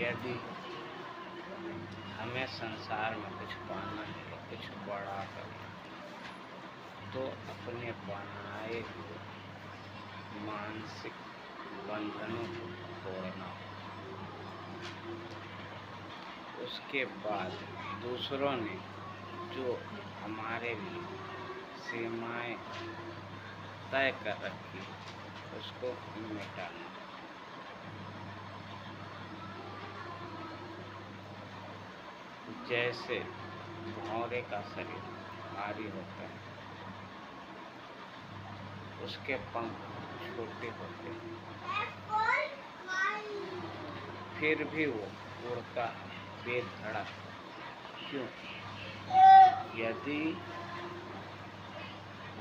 यदि हमें संसार में कुछ पाना है, कुछ बड़ा करना, तो अपने बनाए हुए मानसिक बंधनों को तोड़ना। उसके बाद दूसरों ने जो हमारे लिए सीमाएं तय कर रखी, उसको मिटाना। जैसे भौरे का शरीर भारी होता है, उसके पंख छोटे होते हैं, फिर भी वो उड़ता है बेधड़क। क्यों? यदि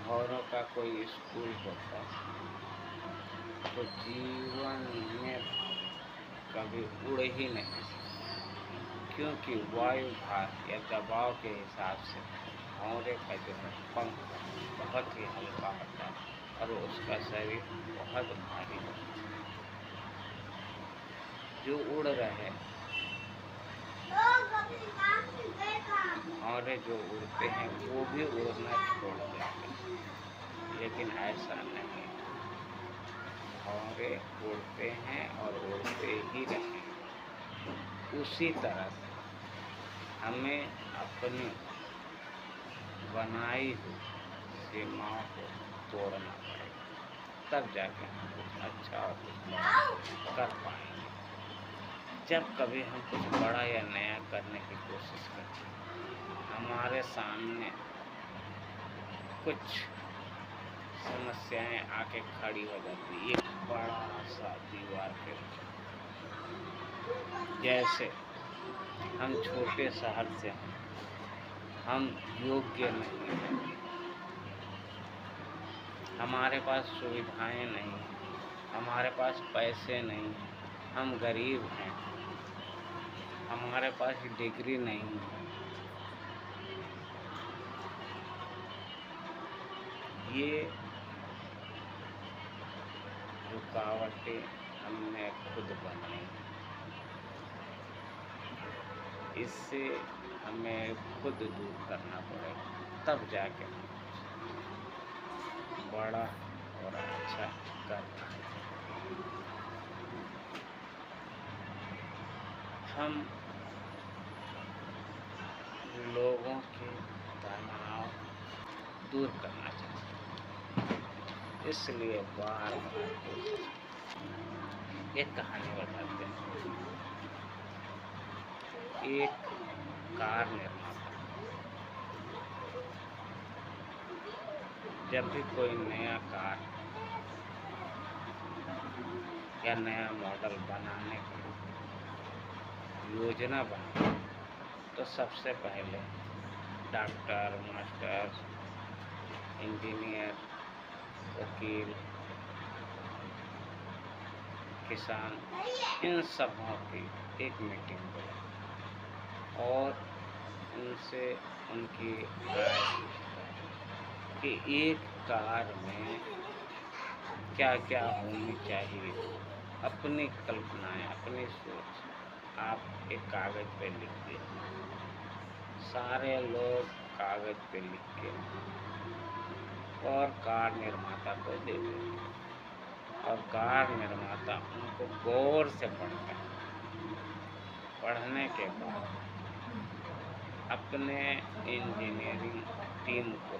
भौरों का कोई स्कूल होता तो जीवन में कभी उड़ ही नहीं, क्योंकि वायु भार या दबाव के हिसाब से भौरे का जो है पंख बहुत ही हल्का होता है और उसका शरीर बहुत भारी होता है। जो उड़ रहे भौरे जो उड़ते हैं वो भी उड़ना छोड़ देते हैं, लेकिन ऐसा नहीं। भौरे उड़ते हैं और उड़ते ही रहेंगे। उसी तरह से हमें अपनी बनाई हुई सीमाओं को तोड़ना पड़ेगा, तब जाके हम कुछ अच्छा और कुछ बड़ा कर पाएंगे। जब कभी हम कुछ बड़ा या नया करने की कोशिश करते हैं, हमारे सामने कुछ समस्याएं आके खड़ी हो जाती है, एक बड़ा सा दीवार के ऊपर। जैसे हम छोटे शहर से हैं, हम योग्य नहीं हैं, हमारे पास सुविधाएं नहीं हैं, हमारे पास पैसे नहीं हैं, हम गरीब हैं, हमारे पास डिग्री नहीं है। ये रुकावटें हमने खुद बनाई, इससे हमें खुद दूर करना पड़ेगा, तब जाके हम बड़ा और अच्छा कर पाएंगे। हम लोगों के तनाव दूर करना चाहते हैं, इसलिए बार बार एक कहानी बताते हैं। एक कार निर्माता जब भी कोई नया कार या नया मॉडल बनाने की योजना बनाता, तो सबसे पहले डॉक्टर, मास्टर, इंजीनियर, वकील, किसान, इन सबों की एक मीटिंग बुलाए और उनसे उनकी राय पूछता है कि एक कार में क्या क्या होनी चाहिए। अपनी कल्पनाएं, अपनी सोच आप एक कागज पे लिख दीजिए। सारे लोग कागज पे लिख के और कार निर्माता को दे देते, और कार निर्माता उनको गौर से पढ़ता है। पढ़ने के बाद अपने इंजीनियरिंग टीम को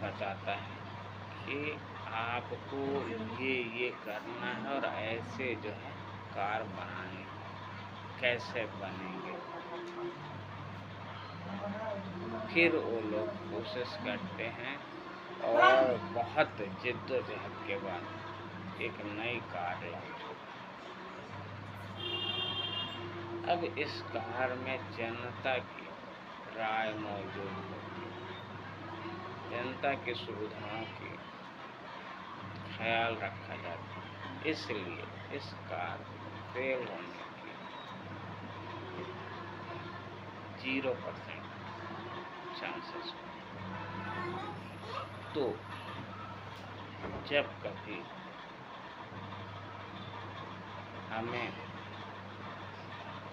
बताता है कि आपको ये करना है और ऐसे जो है कार बनानी, कैसे बनेंगे। फिर वो लोग कोशिश करते हैं और बहुत जिद्दोजहद के बाद एक नई कार लॉन्च होती है। अब इस कार में जनता की राय मौजूद होती है, जनता की सुविधाओं की ख्याल रखा जाता है, इसलिए इस कार फेल होने की 0% चांसेस। तो जब कभी हमें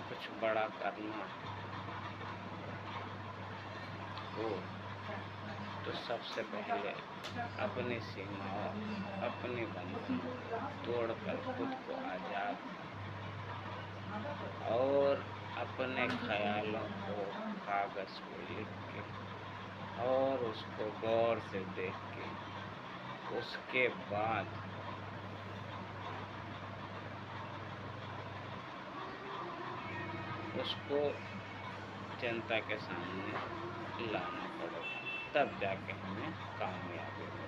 कुछ बड़ा करना हो तो सबसे पहले अपनी सीमाओं, अपने बंधनों तोड़कर खुद को आज़ाद और अपने ख्यालों को कागज़ पे लिख के और उसको गौर से देख के उसके बाद उसको जनता के सामने लाना पड़ेगा, तब जाके हमें कामयाबी मिलेगी।